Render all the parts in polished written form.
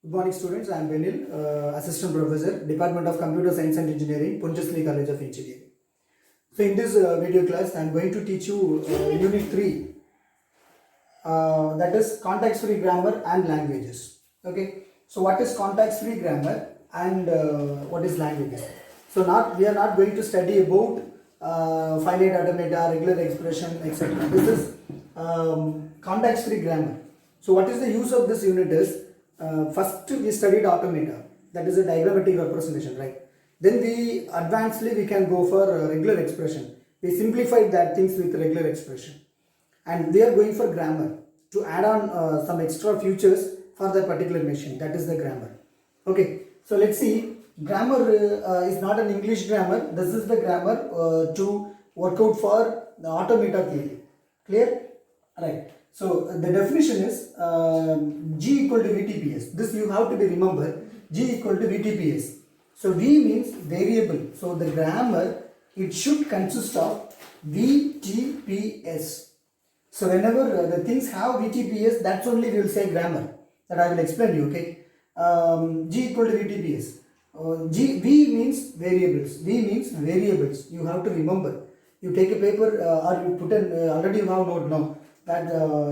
Good morning students, I am Benil, Assistant Professor, Department of Computer Science and Engineering, Pondicherry College of Engineering. So in this video class, I am going to teach you Unit 3, that is context-free grammar and languages. Okay, so what is context-free grammar and what is languages? So we are not going to study about finite automata, regular expression, etc. This is context-free grammar. So what is the use of this unit is, first we studied automata, that is a diagrammatic representation, right? Then we advancedly we can go for regular expression. We simplified that things with regular expression, and we are going for grammar to add on some extra features for that particular machine, that is the grammar. Okay, so let's see. Grammar is not an English grammar. This is the grammar to work out for the automata theory. Clear? Right. So the definition is G equal to VTPS. This you have to be remember. G equal to VTPS. So V means variable. So the grammar, it should consist of VTPS. So whenever the things have VTPS, that's only we will say grammar. That I will explain you. Okay. G equal to VTPS. V means variables. V means variables. You have to remember. You take a paper or you put an already you have note now that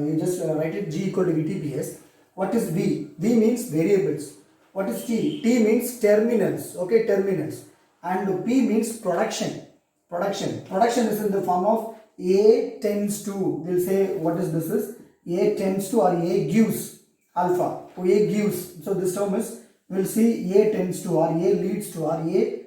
you just write it G equal to VTPS. What is V? V means variables. What is T? T means terminals. Okay, terminals. And P means production. Production is in the form of A tends to. We'll say what is this is A tends to or A gives alpha. A gives. So this term is, we'll see A tends to or A leads to or A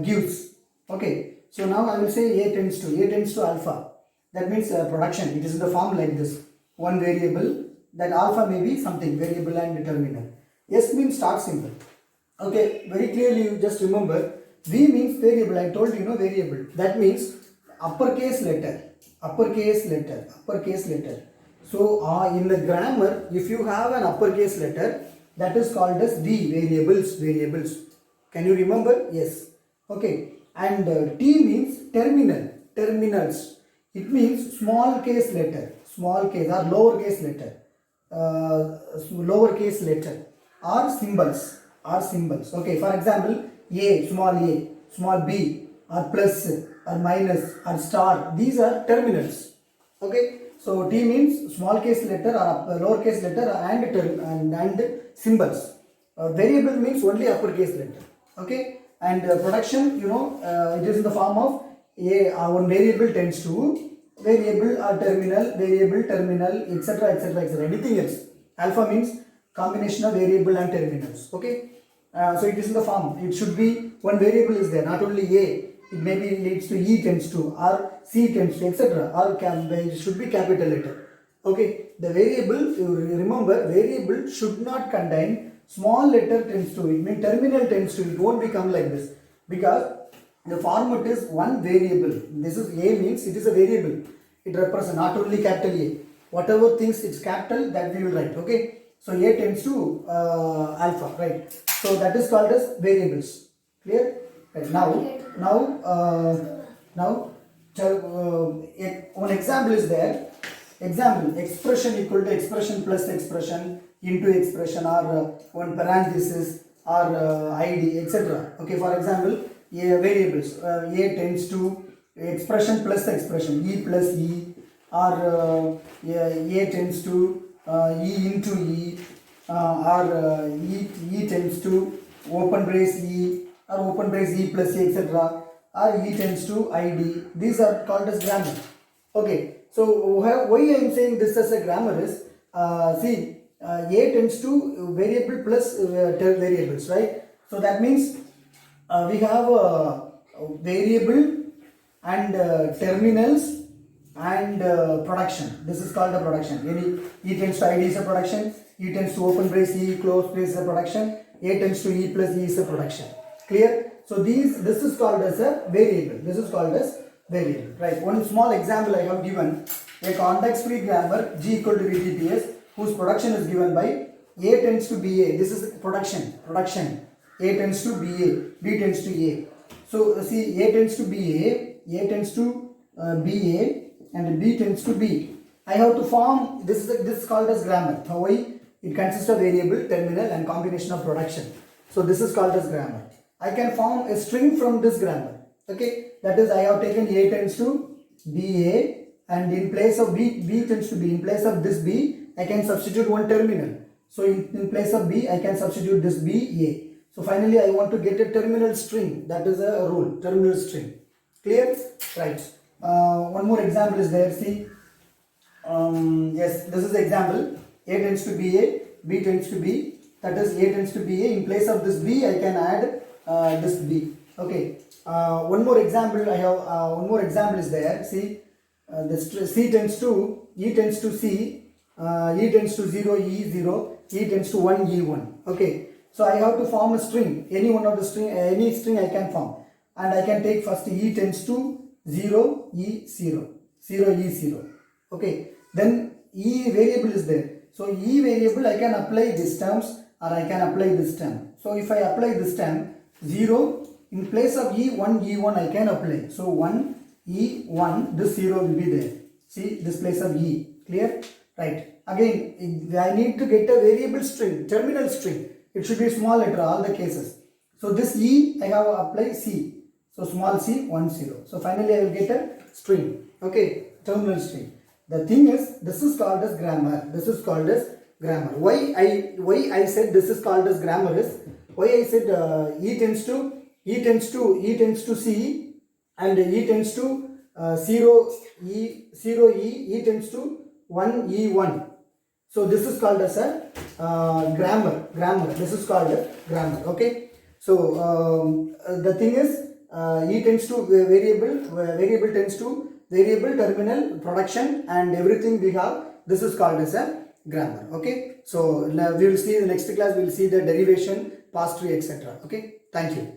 gives. Okay. So now I will say A tends to alpha. That means production. It is in the form like this. One variable, that alpha may be something, variable and terminal. S means start symbol. Okay, very clearly you just remember. V means variable. I told you, variable. That means uppercase letter. So in the grammar, if you have an uppercase letter, that is called as V, variables. Can you remember? Yes. Okay. And T means terminals. It means small case letter or lowercase letter or symbols. Okay, for example, A, small b, or plus, or minus, or star. These are terminals. Okay, so T means small case letter or lowercase letter and symbols. Variable means only uppercase letter. Okay, and production, it is in the form of one variable tends to variable or terminal, etc. Anything else. Alpha means combination of variable and terminals. Okay, so it is in the form. It should be one variable is there, not only A. It maybe leads to E tends to or C tends to, etc. Or it should be capital letter. Okay, the variable, you remember, variable should not contain small letter tends to. It means terminal tends to. It won't become like this because the format is one variable. This is A means it is a variable. It represents not only capital A. Whatever things it's capital, that we will write. Okay. So A tends to alpha, right? So that is called as variables. Clear? Right. Now, one example is there. Example: expression equal to expression plus expression into expression, or one parenthesis or ID, etc. Okay. For example, variables A tends to expression plus expression, E plus E, or A tends to E into E, or E tends to open brace E, or open brace E plus E, etc. or E tends to ID. These are called as grammar. Okay, so why I am saying this as a grammar is, see, A tends to variable plus variables, right? So that means we have a variable and terminals and production. This is called a production. E tends to ID is a production. E tends to open brace E, close brace is a production. A tends to E plus E is a production. Clear? So this is called as a variable. Right? One small example I have given: a context-free grammar G equal to VTPS, whose production is given by A tends to BA. This is production. A tends to BA, B tends to A. So see, A tends to BA, A tends to BA, and B tends to B. I have to form this is called as grammar. Why? It consists of variable, terminal and combination of production. So this is called as grammar. I can form a string from this grammar. Okay, that is, I have taken A tends to BA, and in place of B tends to B. In place of this B, I can substitute one terminal. So in place of B, I can substitute this B A. So finally, I want to get a terminal string. That is a rule, terminal string. Clear? Right. One more example is there. See, yes, this is the example. A tends to BA, B tends to B. That is, A tends to BA. In place of this B, I can add this B. Okay. One more example. I have one more example is there. See, this C tends to E tends to C, E tends to 0 E 0, E tends to 1 E 1. Okay. So I have to form a string. Any one of the string, any string I can form, and I can take first E tends to 0 E 0, 0 E 0. Okay. Then E variable is there. So E variable I can apply these terms, or I can apply this term. So if I apply this term 0, in place of E 1 E 1 I can apply. So 1 E 1, this 0 will be there. See, this place of E. Clear? Right. Again, I need to get a variable string, terminal string. It should be small letter, all the cases. So this E, I have applied C. So small c, 1 0. So finally I will get a string. Okay, terminal string. The thing is, this is called as grammar. This is called as grammar. Why I said this is called as grammar is, why I said E tends to C, and E tends to 0 E, E tends to 1 E 1. So this is called as a grammar. This is called a grammar. Okay. So the thing is, E tends to variable tends to variable, terminal, production, and everything we have. This is called as a grammar. Okay. So now we will see in the next class. We will see the derivation, past tree, etc. Okay. Thank you.